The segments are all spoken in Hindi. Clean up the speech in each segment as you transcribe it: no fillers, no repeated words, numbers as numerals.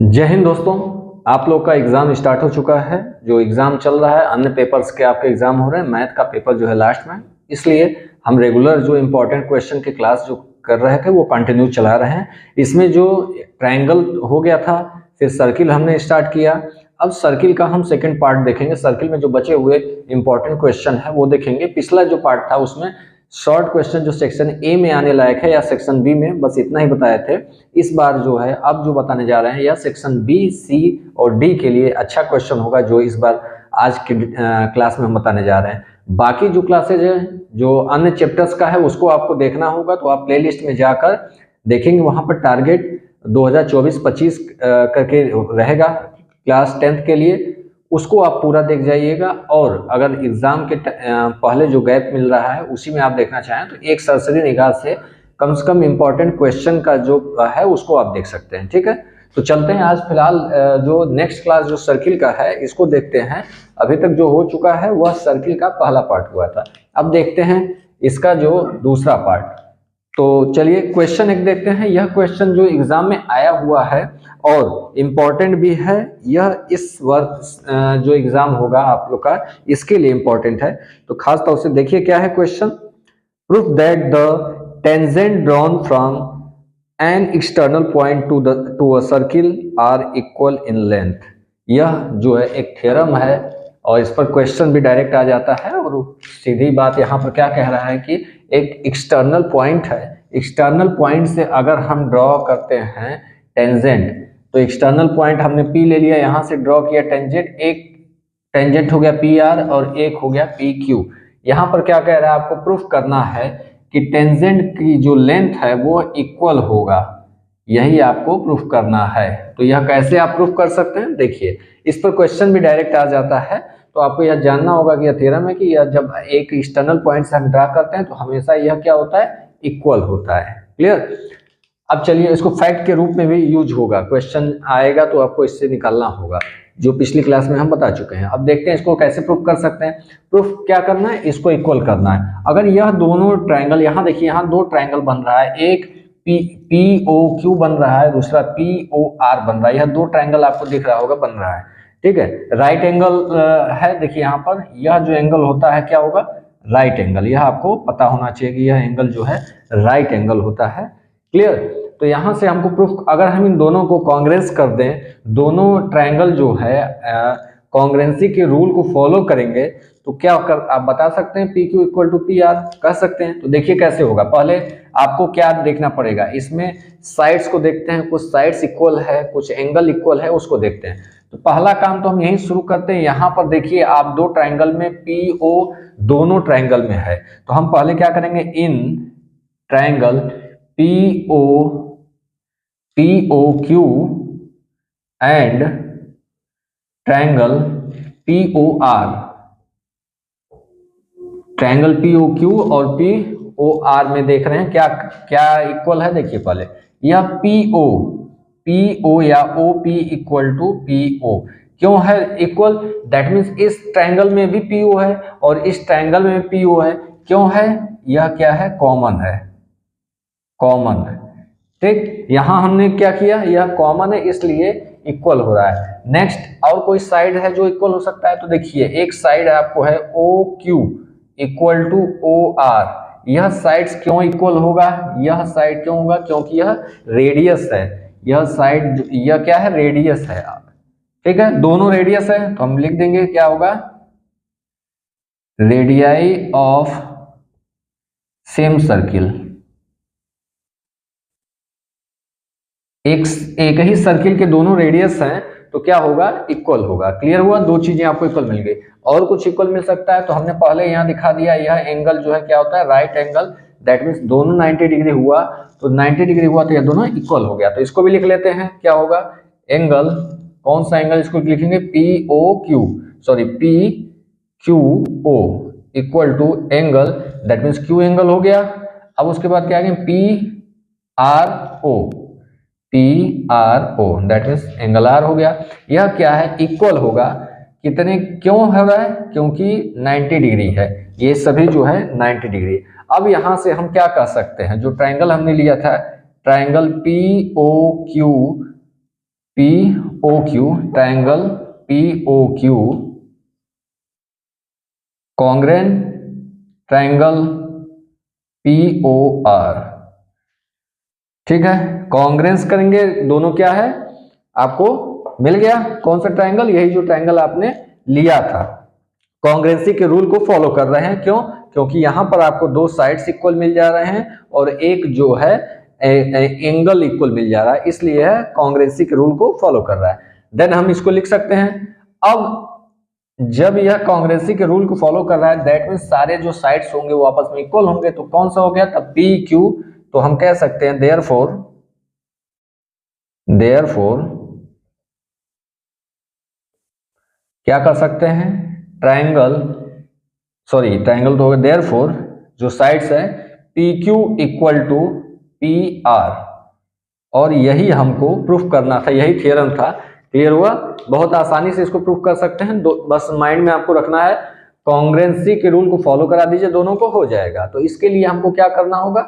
जय हिंद दोस्तों। आप लोग का एग्जाम स्टार्ट हो चुका है। जो एग्जाम चल रहा है, अन्य पेपर्स के आपके एग्जाम हो रहे हैं। मैथ का पेपर जो है लास्ट में, इसलिए हम रेगुलर जो इम्पोर्टेंट क्वेश्चन की क्लास जो कर रहे थे वो कंटिन्यू चला रहे हैं। इसमें जो ट्रायंगल हो गया था, फिर सर्किल हमने स्टार्ट किया। अब सर्किल का हम सेकेंड पार्ट देखेंगे। सर्किल में जो बचे हुए इंपॉर्टेंट क्वेश्चन है वो देखेंगे। पिछला जो पार्ट था उसमें शॉर्ट क्वेश्चन जो सेक्शन ए में आने लायक है या सेक्शन बी में, बस इतना ही बताए थे। इस बार जो है अब जो बताने जा रहे हैं यह सेक्शन बी, सी और डी के लिए अच्छा क्वेश्चन होगा, जो इस बार आज के क्लास में हम बताने जा रहे हैं। बाकी जो क्लासेज है जो अन्य चैप्टर्स का है उसको आपको देखना होगा, तो आप प्लेलिस्ट में जाकर देखेंगे। वहां पर टारगेट 2024-25 करके रहेगा क्लास 10th के लिए, उसको आप पूरा देख जाइएगा। और अगर एग्जाम के पहले जो गैप मिल रहा है उसी में आप देखना चाहें तो एक सरसरी निगाह से कम इम्पोर्टेंट क्वेश्चन का जो है उसको आप देख सकते हैं। ठीक है, तो चलते हैं। आज फिलहाल जो नेक्स्ट क्लास जो सर्किल का है इसको देखते हैं। अभी तक जो हो चुका है वह सर्किल का पहला पार्ट हुआ था। अब देखते हैं इसका जो दूसरा पार्ट। तो चलिए क्वेश्चन एक देखते हैं। यह क्वेश्चन जो एग्जाम में आया हुआ है और इम्पोर्टेंट भी है, यह इस वर्ष जो एग्जाम होगा आप लोग का इसके लिए इम्पोर्टेंट है। तो खास तौर से देखिए क्या है question. Prove that the tangent drawn from an external point to a circle are equal in length. यह जो है एक थ्योरम है और इस पर क्वेश्चन भी डायरेक्ट आ जाता है। और सीधी बात यहाँ पर क्या कह रहा है कि एक एक्सटर्नल पॉइंट है, एक्सटर्नल पॉइंट से अगर हम ड्रॉ करते हैं टेंजेंट, तो एक्सटर्नल पॉइंट हमने पी ले लिया, यहाँ से ड्रॉ किया टेंजेंट, एक टेंजेंट हो गया पी आर और एक हो गया पी क्यू। यहाँ पर क्या कह रहा है, आपको प्रूफ करना है कि टेंजेंट की जो लेंथ है वो इक्वल होगा, यही आपको प्रूफ करना है। तो यह कैसे आप प्रूफ कर सकते हैं, देखिए इस पर क्वेश्चन भी डायरेक्ट आ जाता है। तो आपको यह जानना होगा कि यह थ्योरम है कि यह जब एक एक्सटर्नल पॉइंट से हम ड्रा करते हैं तो हमेशा यह क्या होता है, इक्वल होता है। क्लियर। अब चलिए इसको फैक्ट के रूप में भी यूज होगा, क्वेश्चन आएगा तो आपको इससे निकालना होगा, जो पिछली क्लास में हम बता चुके हैं। अब देखते हैं इसको कैसे प्रूफ कर सकते हैं। प्रूफ क्या करना है, इसको इक्वल करना है। अगर यह दोनों ट्रायंगल, यहाँ देखिए यहाँ दो ट्रायंगल बन रहा है, एक पी ओ क्यू बन रहा है, दूसरा पी ओ आर बन रहा है। यह दो ट्रायंगल आपको दिख रहा होगा बन रहा है। ठीक है, राइट एंगल है। देखिए यहाँ पर यह जो एंगल होता है क्या होगा, राइट एंगल। यह आपको पता होना चाहिए कि यह एंगल जो है राइट एंगल होता है। क्लियर। तो यहाँ से हमको प्रूफ, अगर हम इन दोनों को कांग्रेंस कर दें, दोनों ट्रायंगल जो है कांग्रेंसी के रूल को फॉलो करेंगे, तो क्या कर आप बता सकते हैं P Q equal to P R, कह सकते हैं। तो देखिए कैसे होगा। पहले आपको क्या देखना पड़ेगा, इसमें साइड्स को देखते हैं, कुछ साइड्स इक्वल है, कुछ एंगल इक्वल है, उसको देखते हैं। तो पहला काम तो हम यही शुरू करते हैं। यहाँ पर देखिए आप दो ट्रायंगल में पी ओ दोनों ट्रायंगल में है, तो हम पहले क्या करेंगे, in triangle P O Q and triangle P O R, triangle P O Q और पी ओ आर में देख रहे हैं क्या क्या इक्वल है। देखिए पहले यह पी ओ या O P equal to P O क्यों है इक्वल, दैट मीन्स इस ट्रायंगल में भी पी ओ है और इस ट्रायंगल में पी ओ है। क्यों है, यह क्या है, कॉमन है, कॉमन है। ठीक, यहां हमने क्या किया, यह कॉमन है इसलिए इक्वल हो रहा है। नेक्स्ट, और कोई साइड है जो इक्वल हो सकता है, तो देखिए एक साइड आपको है O Q equal to O R. यह साइड्स क्यों इक्वल होगा, यह साइड क्यों होगा, क्योंकि यह रेडियस है। यह साइड, यह क्या है, रेडियस है। ठीक है, दोनों रेडियस है, तो हम लिख देंगे क्या होगा, रेडियाई ऑफ सेम सर्किल। एक ही सर्किल के दोनों रेडियस हैं तो क्या होगा, इक्वल होगा। क्लियर हुआ, दो चीजें आपको इक्वल मिल गई। और कुछ इक्वल मिल सकता है, तो हमने पहले यहाँ दिखा दिया, यह एंगल जो है क्या होता है, राइट एंगल। दैट मीन्स दोनों 90 डिग्री हुआ, तो 90 डिग्री हुआ तो ये दोनों इक्वल हो गया। तो इसको भी लिख लेते हैं, क्या होगा, एंगल, कौन सा एंगल, इसको लिखेंगे P O Q, sorry P Q O equal to angle, that means Q angle हो गया। अब उसके बाद क्या है, P R O, P R O, that means angle R हो गया। यह क्या है, इक्वल होगा कितने, क्यों हो रहा है, क्योंकि 90 डिग्री है, ये सभी जो है 90 डिग्री। अब यहां से हम क्या कह सकते हैं, जो ट्रायंगल हमने लिया था, triangle P O Q P O Q, triangle P O Q congruent triangle P O R. ठीक है, कॉन्ग्रेंस करेंगे, दोनों क्या है आपको मिल गया, कौन सा ट्रायंगल, यही जो ट्रायंगल आपने लिया था। कॉन्ग्रेंसी के रूल को फॉलो कर रहे हैं, क्यों, क्योंकि यहां पर आपको दो साइड्स इक्वल मिल जा रहे हैं और एक जो है एंगल इक्वल मिल जा रहा है, इसलिए है कॉन्ग्रेंसी के रूल को फॉलो कर रहा है। देन हम इसको लिख सकते हैं, अब जब यह कॉन्ग्रेंसी के रूल को फॉलो कर रहा है दैट मीन सारे जो साइड्स होंगे वो आपस में इक्वल होंगे, तो कौन सा हो गया, तब पी क्यू, तो हम कह सकते हैं देयरफॉर क्या कर सकते हैं, ट्रायंगल तो हो गया, देयरफॉर जो साइड्स है P Q equal to P R, और यही हमको प्रूफ करना था, यही थ्योरम था। क्लियर हुआ, बहुत आसानी से इसको प्रूफ कर सकते हैं, बस माइंड में आपको रखना है कॉन्ग्रेंसी के रूल को फॉलो करा दीजिए, दोनों को हो जाएगा। तो इसके लिए हमको क्या करना होगा,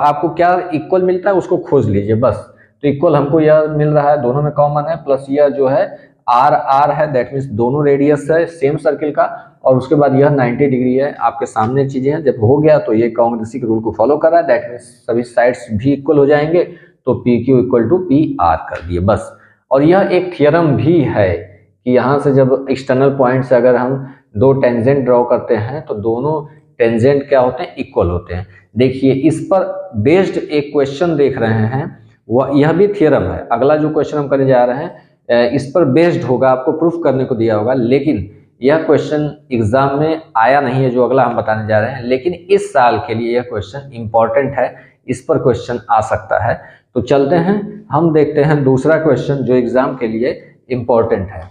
आपको क्या इक्वल मिलता है उसको खोज लीजिए बस। तो इक्वल हमको यह मिल रहा है, दोनों में कॉमन है, प्लस यह जो है आर आर है, दैट मीन्स दोनों रेडियस है सेम सर्किल का, और उसके बाद यह 90 डिग्री है, आपके सामने चीजें हैं। जब हो गया तो ये कॉन्ग्रेंसी के रूल को फॉलो कर रहा है, दैट मीन्स सभी साइड्स भी इक्वल हो जाएंगे, तो P Q equal to P R कर दिए बस। और यह एक थ्योरम भी है कि यहाँ से जब एक्सटर्नल पॉइंट से अगर हम दो टेंजेंट ड्रॉ करते हैं तो दोनों टेंजेंट क्या होते हैं, इक्वल होते हैं। देखिए इस पर बेस्ड एक क्वेश्चन देख रहे हैं, वह यह भी थ्योरम है। अगला जो क्वेश्चन हम करने जा रहे हैं इस पर बेस्ड होगा, आपको प्रूफ करने को दिया होगा, लेकिन यह क्वेश्चन एग्जाम में आया नहीं है जो अगला हम बताने जा रहे हैं, लेकिन इस साल के लिए यह क्वेश्चन इंपॉर्टेंट है, इस पर क्वेश्चन आ सकता है। तो चलते हैं, हम देखते हैं दूसरा क्वेश्चन जो एग्जाम के लिए इंपॉर्टेंट है।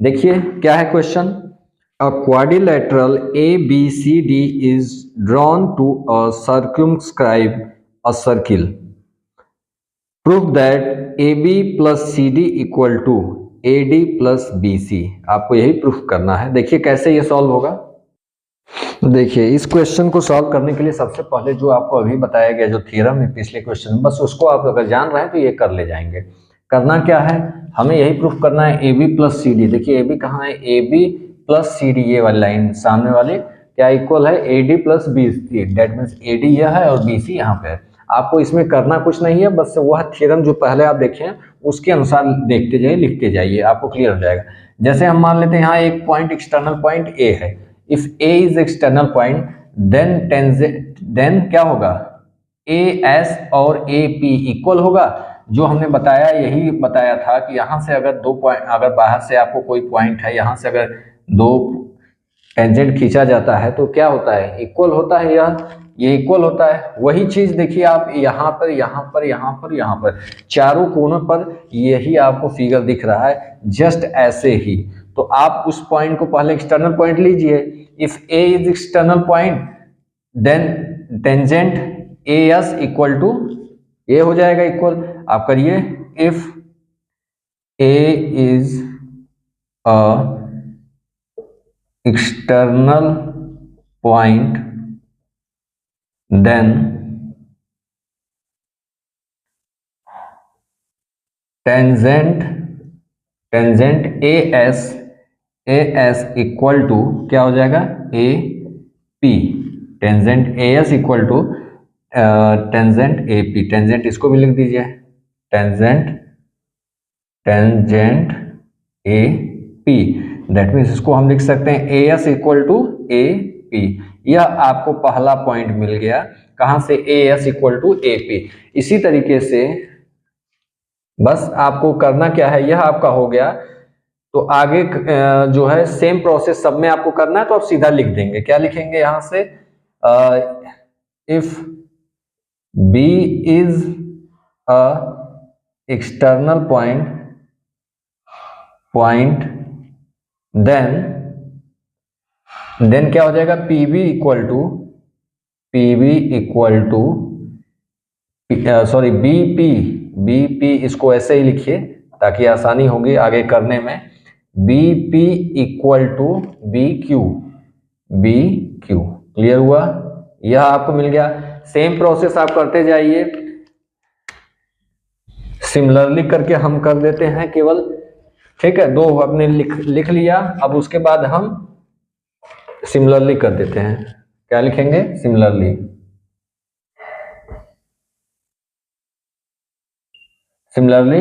देखिए क्या है question, a quadrilateral ABCD is drawn to circumscribe a circle. Prove that AB plus CD equal to AD plus BC। आपको यही प्रूफ करना है। देखिए कैसे ये सॉल्व होगा। देखिए इस क्वेश्चन को सॉल्व करने के लिए सबसे पहले जो आपको अभी बताया गया जो थ्योरम है पिछले क्वेश्चन, बस उसको आप अगर जान रहे हैं तो ये कर ले जाएंगे। करना क्या है, हमें यही प्रूफ करना है AB प्लस सी डी। देखिए AB कहाँ है, AB प्लस सी डी, ये वाली लाइन सामने वाले क्या इक्वल है, AD plus BC, that means AD यह है और BC यहाँ पे है। आपको इसमें करना कुछ नहीं है, बस वह थ्योरम जो पहले आप देखें उसके अनुसार देखते जाइए, लिखते जाइए, आपको क्लियर हो जाएगा। जैसे हम मान लेते हैं यहाँ एक पॉइंट एक्सटर्नल पॉइंट A है, if A is external point then क्या होगा, AS और AP इक्वल होगा। जो हमने बताया यही बताया था कि यहाँ से अगर दो पॉइंट, अगर बाहर से आपको कोई पॉइंट है, यहाँ से अगर दो टेंजेंट खींचा जाता है तो क्या होता है, इक्वल होता है, ये इक्वल होता है। वही चीज देखिए आप यहाँ पर, यहाँ पर, यहाँ पर, यहाँ पर, चारों कोनों पर यही आपको फिगर दिख रहा है, जस्ट ऐसे ही। तो आप उस पॉइंट को पहले एक्सटर्नल पॉइंट लीजिए, if A is external point then tangent AS equal to ये हो जाएगा इक्वल। आप करिए, if A is a external point then tangent AS equal to क्या हो जाएगा, AP, tangent AS equal to tangent AP, tangent इसको भी लिख दीजिए, टेंजेंट AP, दैट मीन्स इसको हम लिख सकते हैं AS इक्वल टू AP। यह आपको पहला पॉइंट मिल गया, कहां से, AS इक्वल टू AP। इसी तरीके से बस आपको करना क्या है, यह आपका हो गया। तो आगे जो है सेम प्रोसेस सब में आपको करना है, तो आप सीधा लिख देंगे, क्या लिखेंगे यहां से, if B is a external point then क्या हो जाएगा, PB equal to sorry BP इसको ऐसे ही लिखिए ताकि आसानी होगी आगे करने में, BP equal to BQ। Clear हुआ, यह आपको मिल गया। सेम प्रोसेस आप करते जाइए, सिमिलरली करके हम कर देते हैं केवल, ठीक है। दो आपने लिख लिया, अब उसके बाद हम सिमिलरली कर देते हैं। क्या लिखेंगे? सिमिलरली। सिमिलरली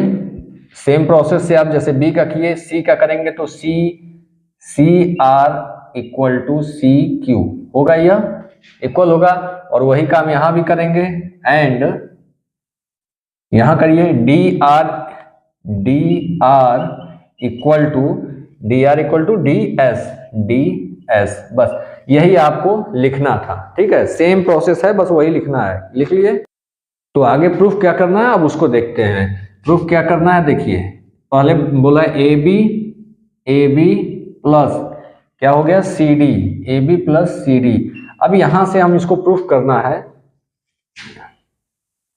सेम प्रोसेस से आप जैसे बी का किए, सी का करेंगे तो C R equal to C Q होगा, यह इक्वल होगा। और वही काम यहां भी करेंगे, एंड यहां करिए D R equal to D S. बस यही आपको लिखना था, ठीक है। सेम प्रोसेस है, बस वही लिखना है। लिख लिए? तो आगे प्रूफ क्या करना है अब उसको देखते हैं। प्रूफ क्या करना है देखिए, पहले बोला ए बी प्लस क्या हो गया C D, A B plus C D. अब यहां से हम इसको प्रूफ करना है,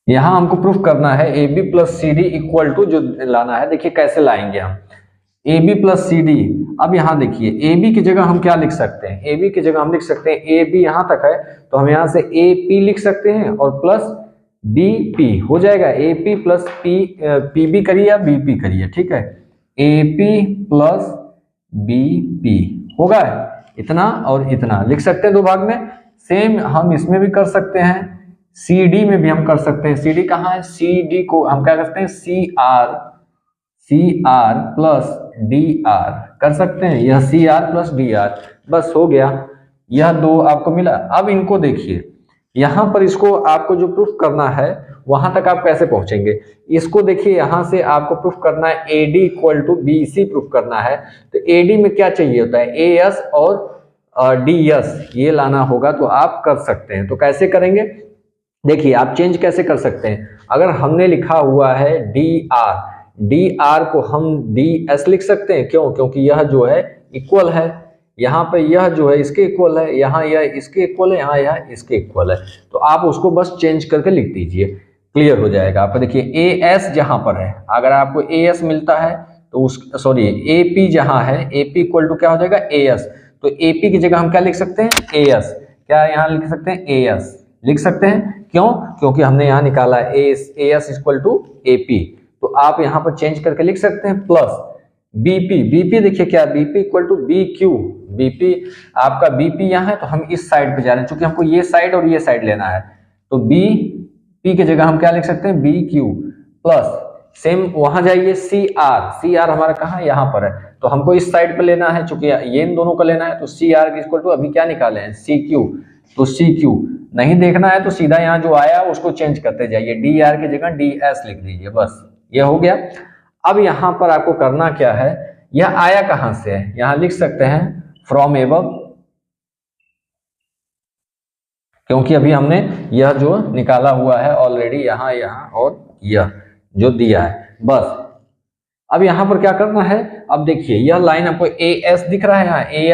यहां हमको प्रूफ करना है A B plus C D equal to जो लाना है। देखिए कैसे लाएंगे हम A B plus C D. अब यहां देखिए ए बी की जगह हम क्या लिख सकते हैं, ए बी की जगह हम लिख सकते हैं ए बी यहां तक है तो हम यहां से ए पी लिख सकते हैं और प्लस बी पी हो जाएगा। A P plus P B करिए या बी पी करिए, ठीक है। A P plus B P होगा, इतना और इतना लिख सकते हैं दो भाग में। सेम हम इसमें भी कर सकते हैं, सी डी में भी हम कर सकते हैं। सी डी कहाँ है? सी डी को हम क्या करते हैं C R plus D R कर सकते हैं, यह C R plus D R. बस हो गया, यह दो आपको मिला। अब इनको देखिए, यहां पर इसको आपको जो प्रूफ करना है वहां तक आप कैसे पहुंचेंगे। इसको देखिए, यहां से आपको प्रूफ करना है A D equal to B C proof करना है। तो ए डी में क्या चाहिए होता है? ए एस और डी एस, ये लाना होगा तो आप कर सकते हैं। तो कैसे करेंगे देखिए, आप चेंज कैसे कर सकते हैं। अगर हमने लिखा हुआ है डी आर को हम डी एस लिख सकते हैं। क्यों? क्योंकि यह जो है इक्वल है, यहाँ पे यह जो है इसके इक्वल है, यहाँ यह इसके इक्वल है, यहाँ यह इसके इक्वल है। तो आप उसको बस चेंज करके लिख दीजिए, क्लियर हो जाएगा आपको। देखिए ए एस जहाँ पर है, अगर आपको ए एस मिलता है तो उस सॉरी ए पी जहाँ है, ए पी इक्वल टू क्या हो जाएगा ए एस। तो ए पी की जगह हम क्या लिख सकते हैं? A S. क्या यहाँ लिख सकते हैं? ए एस लिख सकते हैं। क्यों? क्योंकि हमने यहाँ निकाला A S equal to A P. तो आप यहाँ पर चेंज करके लिख सकते हैं प्लस बीपी देखिए क्या BP equal to B Q. BP आपका बीपी यहाँ है तो हम इस साइड पे जा रहे हैं, क्योंकि हमको ये साइड और ये साइड लेना है। तो बी पी की जगह हम क्या लिख सकते हैं? बी क्यू प्लस सेम वहां जाइए सी आर हमारा कहाँ? यहाँ पर है, तो हमको इस साइड पे लेना है, चूंकि ये इन दोनों को लेना है। तो सी आर इक्वल टू अभी क्या निकाले हैं? C Q. तो सी क्यू नहीं देखना है तो सीधा यहाँ जो आया उसको चेंज करते जाइए, डी आर की जगह डी एस लिख दीजिए, बस ये हो गया। अब यहाँ पर आपको करना क्या है, यह आया कहां से है? यहां लिख सकते हैं फ्रॉम एबव, क्योंकि अभी हमने यह जो निकाला हुआ है ऑलरेडी यहाँ और यह जो दिया है। बस अब यहां पर क्या करना है, अब देखिए यह लाइन आपको ए एस दिख रहा है, यहाँ A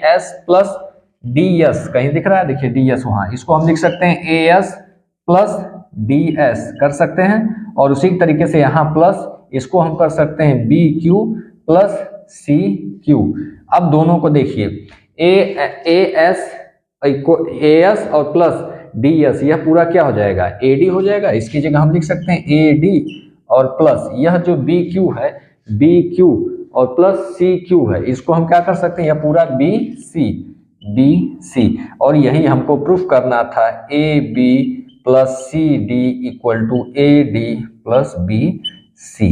S plus D S कहीं दिख रहा है, देखिए डी एस वहां, इसको हम लिख सकते हैं A S plus D S कर सकते हैं। और उसी तरीके से यहाँ प्लस इसको हम कर सकते हैं B Q plus C Q. अब दोनों को देखिए ए एस और प्लस डी एस, यह पूरा क्या हो जाएगा? ए डी हो जाएगा। इसकी जगह हम लिख सकते हैं ए डी और प्लस यह जो बी क्यू है, बी क्यू और प्लस सी क्यू है, इसको हम क्या कर सकते हैं? यह पूरा बी सी। और यही हमको प्रूफ करना था, A B plus C D equal to A D plus B C.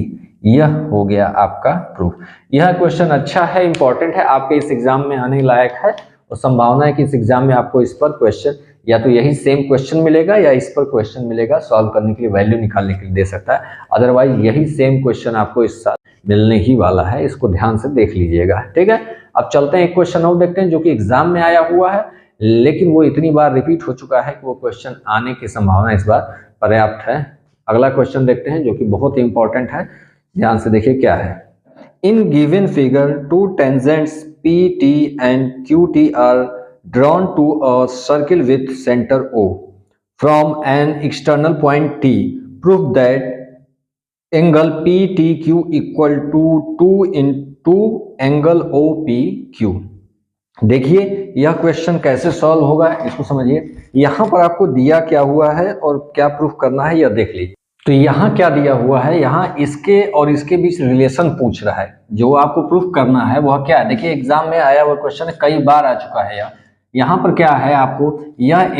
यह हो गया आपका प्रूफ। यह क्वेश्चन अच्छा है, इंपॉर्टेंट है, आपके इस एग्जाम में आने लायक है और संभावना है कि इस एग्जाम में आपको इस पर क्वेश्चन या तो यही सेम क्वेश्चन मिलेगा या इस पर क्वेश्चन मिलेगा, सॉल्व करने के लिए, वैल्यू निकालने के लिए दे सकता है। अदरवाइज यही सेम क्वेश्चन आपको इस साल मिलने ही वाला है, इसको ध्यान से देख लीजिएगा, ठीक है। अब चलते हैं एक क्वेश्चन और देखते हैं जो कि एग्जाम में आया हुआ है, लेकिन वो इतनी बार रिपीट हो चुका है कि वो क्वेश्चन आने की संभावना इस बार पर्याप्त है। अगला क्वेश्चन देखते हैं जो कि बहुत ही इंपॉर्टेंट है, ध्यान से देखिए क्या है। In given figure to tangents PT and QT are drawn to a circle with center O from an external point T. Prove that angle PTQ equal to 2 into angle OPQ. देखिए यह क्वेश्चन कैसे सॉल्व होगा इसको समझिए। यहाँ पर आपको दिया क्या हुआ है और क्या प्रूफ करना है यह देख लीजिए। तो यहाँ क्या दिया हुआ है, यहाँ इसके और इसके बीच रिलेशन पूछ रहा है। जो आपको प्रूफ करना है वह क्या है, देखिए एग्जाम में आया हुआ क्वेश्चन कई बार आ चुका है। यहाँ पर क्या है आपको, यह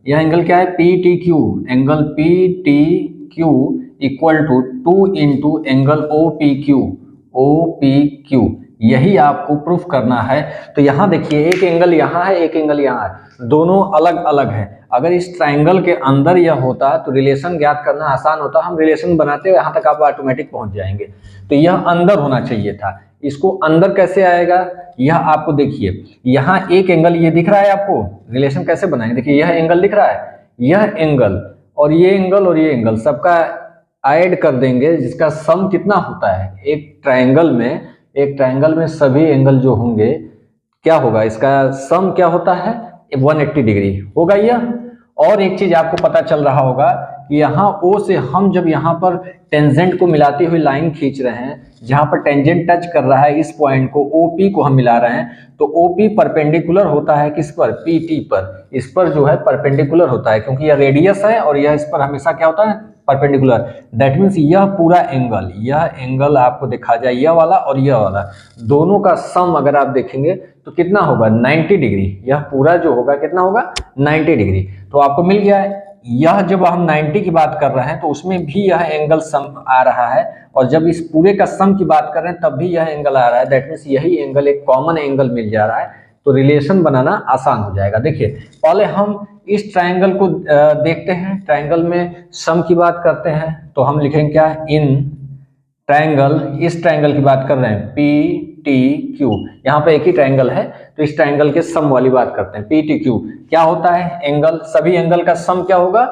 एंगल क्या है, P T Q, angle P T Q equal to 2 into angle O P Q, यही आपको प्रूफ करना है। तो यहाँ देखिए एक एंगल यहाँ है, एक एंगल यहाँ है, दोनों अलग अलग है। अगर इस ट्राइंगल के अंदर यह होता तो रिलेशन ज्ञात करना आसान होता, हम रिलेशन बनाते हुए यहाँ तक आप ऑटोमेटिक पहुंच जाएंगे। तो यह अंदर होना चाहिए था, इसको अंदर कैसे आएगा, यह आपको देखिए यहाँ एक एंगल ये दिख रहा है आपको, रिलेशन कैसे बनाएंगे, देखिए यह एंगल दिख रहा है, यह एंगल और ये एंगल और ये एंगल सबका ऐड कर देंगे, जिसका सम कितना होता है। एक ट्राइंगल में सभी एंगल जो होंगे क्या होगा, इसका सम क्या होता है 180 डिग्री होगा यह। और एक चीज आपको पता चल रहा होगा कि यहाँ O से हम जब यहाँ पर टेंजेंट को मिलाती हुई लाइन खींच रहे हैं, जहां पर टेंजेंट टच कर रहा है इस पॉइंट को, OP को हम मिला रहे हैं, तो OP परपेंडिकुलर होता है किस पर, PT पर, इस पर जो है परपेंडिकुलर होता है, क्योंकि यह रेडियस है और यह इस पर हमेशा क्या होता है, परपेंडिकुलर। दैट मीन्स यह पूरा एंगल आपको देखा जाए, यह वाला और यह वाला दोनों का सम अगर आप देखेंगे तो कितना होगा 90 डिग्री, यह पूरा जो होगा कितना होगा 90 डिग्री। तो आपको मिल गया है। यह जब हम 90 की बात कर रहे हैं तो उसमें भी यह एंगल सम आ रहा है, और जब इस पूरे का सम की बात कर रहे हैं तब भी यह एंगल आ रहा है। दैट मीन्स यही एंगल एक कॉमन एंगल मिल जा रहा है, तो रिलेशन बनाना आसान हो जाएगा। देखिए पहले हम इस ट्राइंगल को देखते हैं, ट्राइंगल में सम की बात करते हैं तो हम लिखेंगे क्या, इन ट्राइंगल, इस ट्राइंगल की बात कर रहे हैं पी टी क्यू, यहाँ पे एक ही ट्राइंगल है तो इस ट्राइंगल के सम वाली बात करते हैं। पी टी क्यू क्या होता है, एंगल, सभी एंगल का सम क्या होगा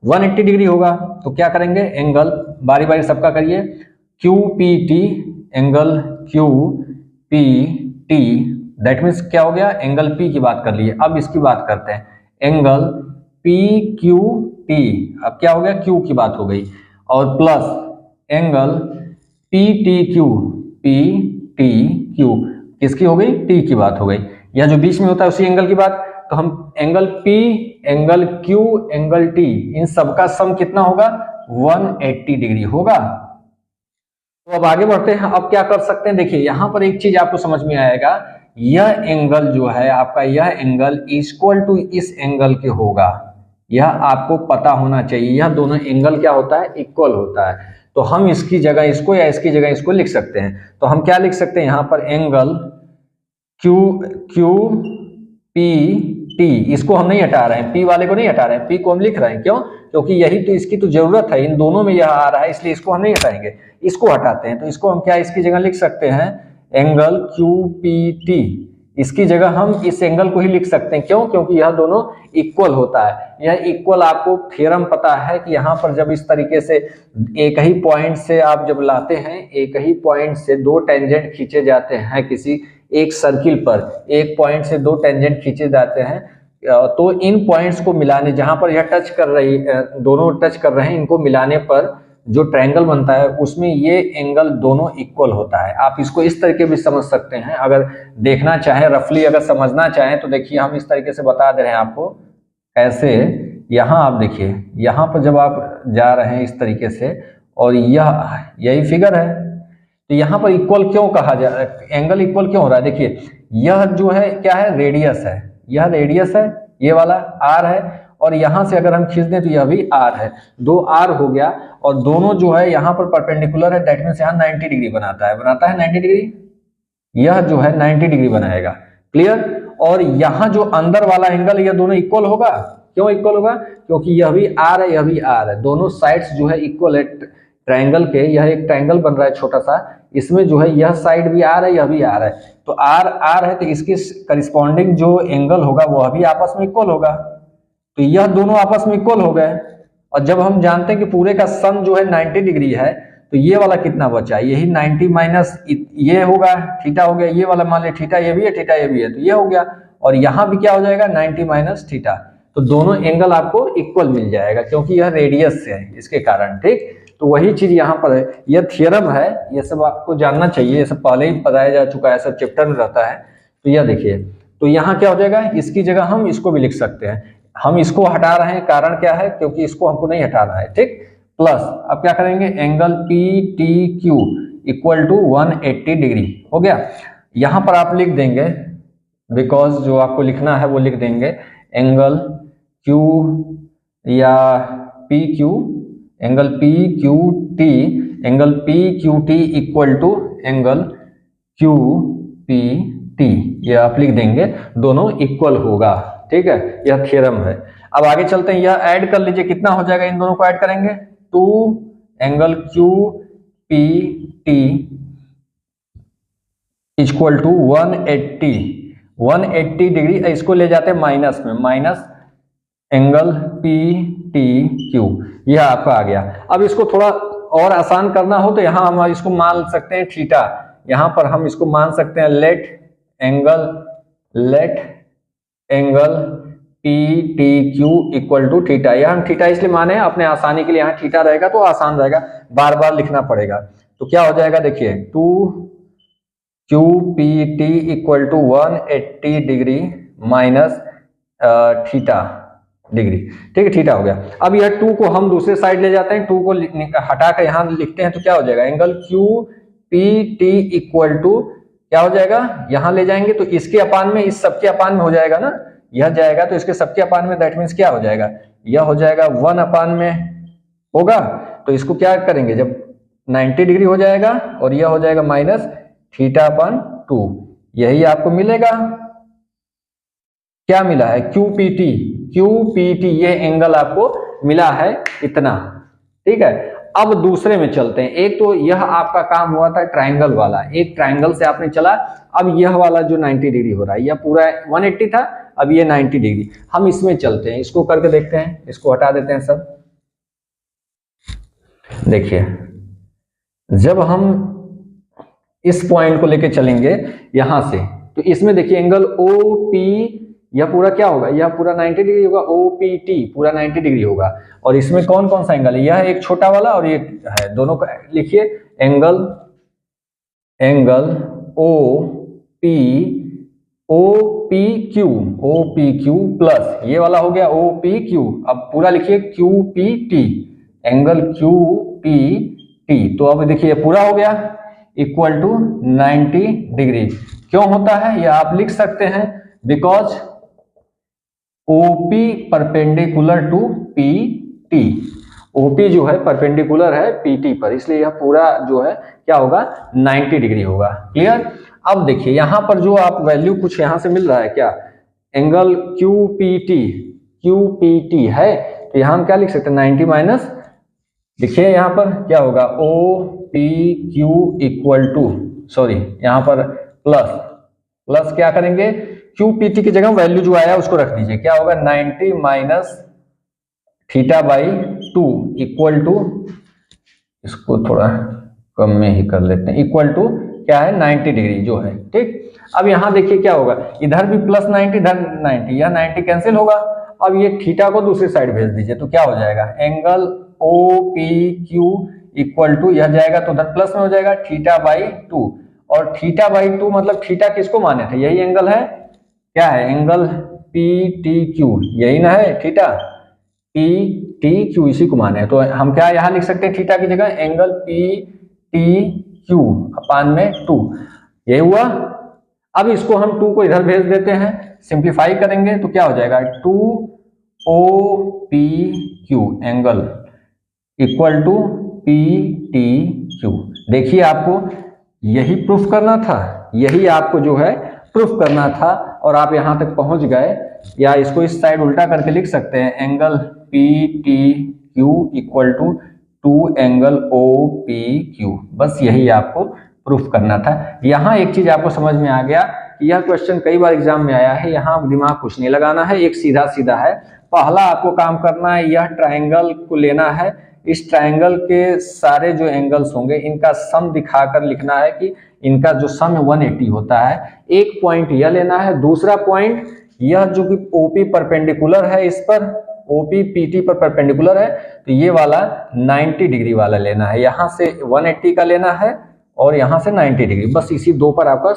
180 डिग्री होगा। तो क्या करेंगे, एंगल बारी बारी सबका करिए, Q P T, angle Q P T, that means क्या हो गया, एंगल पी की बात कर लिए। अब इसकी बात करते हैं, एंगल पी क्यू टी, अब क्या हो गया, क्यू की बात हो गई, और plus angle P T Q किसकी हो गई, टी की बात हो गई। यह जो बीच में होता है उसी एंगल की बात, तो हम angle P, angle Q, angle T, इन सबका सम कितना होगा 180 डिग्री होगा। तो अब आगे बढ़ते हैं। अब क्या कर सकते हैं, देखिए यहां पर एक चीज आपको समझ में आएगा, यह एंगल जो है आपका, यह एंगल इक्वल टू इस एंगल के होगा, यह आपको पता होना चाहिए। यह दोनों एंगल क्या होता है, इक्वल होता है। तो हम इसकी जगह इसको या इसकी जगह इसको लिख सकते हैं। तो हम क्या लिख सकते हैं, यहाँ पर एंगल क्यू पी टी, इसको हम नहीं हटा रहे हैं, पी वाले को नहीं हटा रहे हैं, पी को हम लिख रहे हैं। क्यों, क्योंकि यही तो इसकी तो जरूरत है, इन दोनों में यह आ रहा है, इसलिए इसको हम नहीं हटाएंगे, इसको हटाते हैं। तो इसको हम क्या इसकी जगह लिख सकते हैं, एंगल क्यू पी टी, इसकी जगह हम इस एंगल को ही लिख सकते हैं। क्यों, क्योंकि यह दोनों इक्वल होता है। यह इक्वल आपको थ्योरम पता है कि यहाँ पर जब इस तरीके से एक ही पॉइंट से आप जब लाते हैं, एक ही पॉइंट से दो टेंजेंट खींचे जाते हैं, किसी एक सर्किल पर एक पॉइंट से दो टेंजेंट खींचे जाते हैं, तो इन पॉइंट्स को मिलाने, जहां पर यह टच कर रही, दोनों टच कर रहे हैं, इनको मिलाने पर जो ट्रायंगल बनता है उसमें ये एंगल दोनों इक्वल होता है। आप इसको इस तरीके भी समझ सकते हैं, अगर देखना चाहें, रफली अगर समझना चाहें तो देखिए हम इस तरीके से बता दे रहे हैं आपको कैसे। यहाँ आप देखिए, यहाँ पर जब आप जा रहे हैं इस तरीके से, और यही फिगर है, तो यहाँ पर इक्वल क्यों कहा जा रहा है, एंगल इक्वल क्यों हो रहा है। देखिए यह जो है क्या है, रेडियस है, यह रेडियस है, ये वाला आर है, और यहां से अगर हम खींच दें तो यह भी आर है, दो आर हो गया, और दोनों जो है यहाँ पर परपेंडिकुलर है, दैट मींस यहाँ 90 डिग्री बनाता है 90 डिग्री, यह जो है 90 डिग्री बनाएगा। क्लियर। और यहाँ जो अंदर वाला एंगल, यह दोनों इक्वल होगा। क्यों इक्वल होगा, क्योंकि यह भी आर है, यह भी आर है, दोनों साइड्स जो है इक्वल है ट्रायंगल के। यह एक ट्रायंगल बन रहा है छोटा सा, इसमें जो है यह साइड भी आर है, यह भी आर है, तो आर आर है, तो इसके करिस्पॉन्डिंग जो एंगल होगा वह भी आपस में इक्वल होगा। तो यह दोनों आपस में इक्वल हो गए। और जब हम जानते हैं कि पूरे का सम जो है 90 डिग्री है, तो ये वाला कितना बचा, यही 90 माइनस ये होगा, थीटा हो गया, ये वाला मान लिया थीटा ये भी है, थीटा ये भी है, तो ये हो गया। और यहाँ भी क्या हो जाएगा 90 माइनस थीटा, तो दोनों एंगल आपको इक्वल मिल जाएगा, क्योंकि यह रेडियस है इसके कारण। ठीक, तो वही चीज यहाँ पर है, यह थ्योरम है, यह सब आपको जानना चाहिए, ये सब पहले ही बताया जा चुका है, सब चैप्टर में रहता है। तो यह देखिए, तो यहाँ क्या हो जाएगा, इसकी जगह हम इसको भी लिख सकते हैं। हम इसको हटा रहे हैं, कारण क्या है, क्योंकि इसको हमको नहीं हटाना है। ठीक, प्लस अब क्या करेंगे, angle P T Q equal to 180 degree हो गया। यहां पर आप लिख देंगे, बिकॉज जो आपको लिखना है वो लिख देंगे एंगल क्यू या P Q, angle P Q T, angle P Q T equal to angle Q P T, ये आप लिख देंगे, दोनों इक्वल होगा। ठीक है, यह थ्योरम है। अब आगे चलते हैं, यह ऐड कर लीजिए, कितना हो जाएगा, इन दोनों को ऐड करेंगे 2 angle Q P T equal to 180 degree, इसको ले जाते हैं माइनस में, minus angle P T Q, यह आपका आ गया। अब इसको थोड़ा और आसान करना हो तो यहां हम इसको मान सकते हैं थीटा, यहां पर हम इसको मान सकते हैं let angle P T Q equal to theta. यह हम थीटा इसलिए माने हैं, अपने आसानी के लिए यहाँ थीटा रहेगा तो आसान रहेगा, बार बार लिखना पड़ेगा। तो क्या हो जाएगा, देखिए 2 Q P T equal to 180 degree minus theta degree. ठीक है, थीटा हो गया। अब यह 2 को हम दूसरे साइड ले जाते हैं, 2 को हटा कर यहां लिखते हैं तो क्या हो जाएगा, angle Q P T equal to क्या हो जाएगा, यहां ले जाएंगे तो इसके अपान में, इस सबके अपान में हो जाएगा ना, यह जाएगा तो इसके सबके अपान में, दैट मीन्स क्या हो जाएगा, यह हो जाएगा 1 अपान में होगा। तो इसको क्या करेंगे, जब 90 डिग्री हो जाएगा और यह हो जाएगा माइनस थीटा अपान 2, यही आपको मिलेगा। क्या मिला है, क्यूपीटी, ये एंगल आपको मिला है इतना। ठीक है, अब दूसरे में चलते हैं। एक तो यह आपका काम हुआ था ट्रायंगल वाला, एक ट्रायंगल से आपने चला, अब यह वाला जो 90 डिग्री हो रहा है, यह पूरा 180 था, अब ये 90 डिग्री। हम इसमें चलते हैं, इसको करके देखते हैं, इसको हटा देते हैं सब। देखिए, जब हम इस पॉइंट को लेके चलेंगे यहां से, तो इसमें देखिए एंगल ओ पी, यह पूरा क्या होगा, यह पूरा 90 डिग्री होगा, OPT पूरा 90 डिग्री होगा। और इसमें कौन कौन सा एंगल है, यह एक छोटा वाला और ये है, दोनों का लिखिए, एंगल OPQ प्लस ये वाला हो गया OPQ। अब पूरा लिखिए QPT, एंगल QPT। तो अब देखिए पूरा हो गया इक्वल टू 90 डिग्री। क्यों होता है यह आप लिख सकते हैं, because OP perpendicular to PT, OP जो है परपेंडिकुलर है PT पर, इसलिए यह पूरा जो है क्या होगा 90 डिग्री होगा। क्लियर। अब देखिए यहां पर जो आप वैल्यू कुछ यहां से मिल रहा है, क्या एंगल QPT है, तो यहां हम क्या लिख सकते हैं 90 माइनस, देखिए यहां पर क्या होगा OPQ इक्वल टू, सॉरी यहां पर प्लस क्या करेंगे, QPT की जगह वैल्यू जो आया उसको रख दीजिए, क्या होगा 90 minus theta by 2 equal to, इसको थोड़ा कम में ही कर लेते हैं, इक्वल टू क्या है 90 डिग्री जो है। ठीक, अब यहां देखिए क्या होगा, इधर भी प्लस 90 इधर 90, यह 90 कैंसिल होगा। अब ये थीटा को दूसरी साइड भेज दीजिए तो क्या हो जाएगा, एंगल OPQ इक्वल टू, यह जाएगा तो उधर प्लस में हो जाएगा थीटा बाई 2, और थीटा बाई 2 मतलब थीटा किसको माने थे, यही एंगल है, क्या है एंगल PTQ, यही ना है थीटा, PTQ इसी को माने हैं। तो हम क्या यहां लिख सकते हैं, थीटा की जगह एंगल PTQ अपान में 2, यही हुआ। अब इसको हम 2 को इधर भेज देते हैं, सिंप्लीफाई करेंगे तो क्या हो जाएगा 2OPQ angle equal to PTQ। देखिए आपको यही प्रूफ करना था, यही आपको जो है प्रूफ करना था, और आप यहां तक पहुंच गए। या इसको इस साइड उल्टा करके लिख सकते हैं, angle PTQ equal to 2 angle OPQ, बस यही आपको प्रूफ करना था। यहां एक चीज आपको समझ में आ गया, यह क्वेश्चन कई बार एग्जाम में आया है, यहाँ दिमाग कुछ नहीं लगाना है, एक सीधा सीधा है। पहला आपको काम करना है, यह ट्रायंगल को लेना है, इस ट्रायंगल के सारे जो एंगल्स होंगे इनका सम दिखाकर लिखना है कि इनका जो सम 180 होता है। एक पॉइंट यह लेना है, दूसरा पॉइंट यह जो कि OP परपेंडिकुलर है, इस पर OP PT पर परपेंडिकुलर है, तो ये वाला 90 डिग्री वाला लेना है, यहाँ से 180 का लेना है और यहाँ से 90 डिग्री, बस इसी दो पर आपका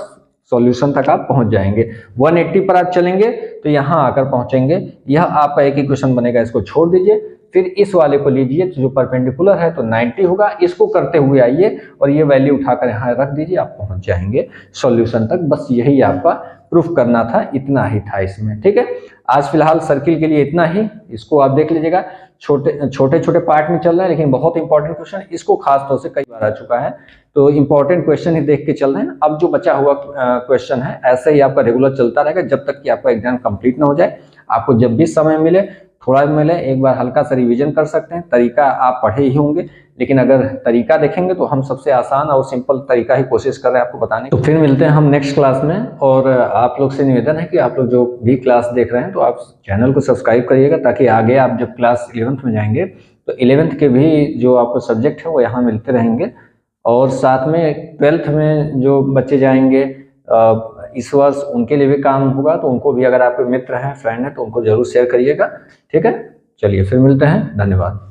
सॉल्यूशन तक आप पहुंच जाएंगे। 180 पर आप चलेंगे तो यहाँ आकर पहुंचेंगे, यह आपका एक इक्वेशन बनेगा, इसको छोड़ दीजिए फिर इस वाले को लीजिए जो परपेंडिकुलर है तो 90 होगा, इसको करते हुए आइए और ये वैल्यू उठाकर यहाँ रख दीजिए, आप पहुंच जाएंगे सॉल्यूशन तक। बस यही आपका प्रूफ करना था, इतना ही था इसमें। ठीक है, आज फिलहाल सर्किल के लिए इतना ही, इसको आप देख लीजिएगा। छोटे छोटे पार्ट में चल रहा है लेकिन बहुत इंपॉर्टेंट क्वेश्चन, इसको खास तौर से कई बार आ चुका है तो इंपॉर्टेंट क्वेश्चन ही देख के चल रहे हैं। अब जो बचा हुआ क्वेश्चन है ऐसे ही आपका रेगुलर चलता रहेगा जब तक कि आपका एग्जाम कंप्लीट ना हो जाए। आपको जब भी समय मिले, थोड़ा मिले, एक बार हल्का सा रिवीजन कर सकते हैं। तरीका आप पढ़े ही होंगे, लेकिन अगर तरीका देखेंगे तो हम सबसे आसान और सिंपल तरीका ही कोशिश कर रहे हैं आपको बताने की। तो फिर मिलते हैं हम नेक्स्ट क्लास में, और आप लोग से निवेदन है कि आप लोग जो भी क्लास देख रहे हैं तो आप चैनल को सब्सक्राइब करिएगा, ताकि आगे आप जब क्लास 11th में जाएंगे तो 11th के भी जो आपको सब्जेक्ट है वो यहाँ मिलते रहेंगे। और साथ में 12th में जो बच्चे जाएंगे इस वर्ष, उनके लिए भी काम होगा, तो उनको भी अगर आपके मित्र हैं, फ्रेंड हैं, तो उनको जरूर शेयर करिएगा। ठीक है, चलिए फिर मिलते हैं, धन्यवाद।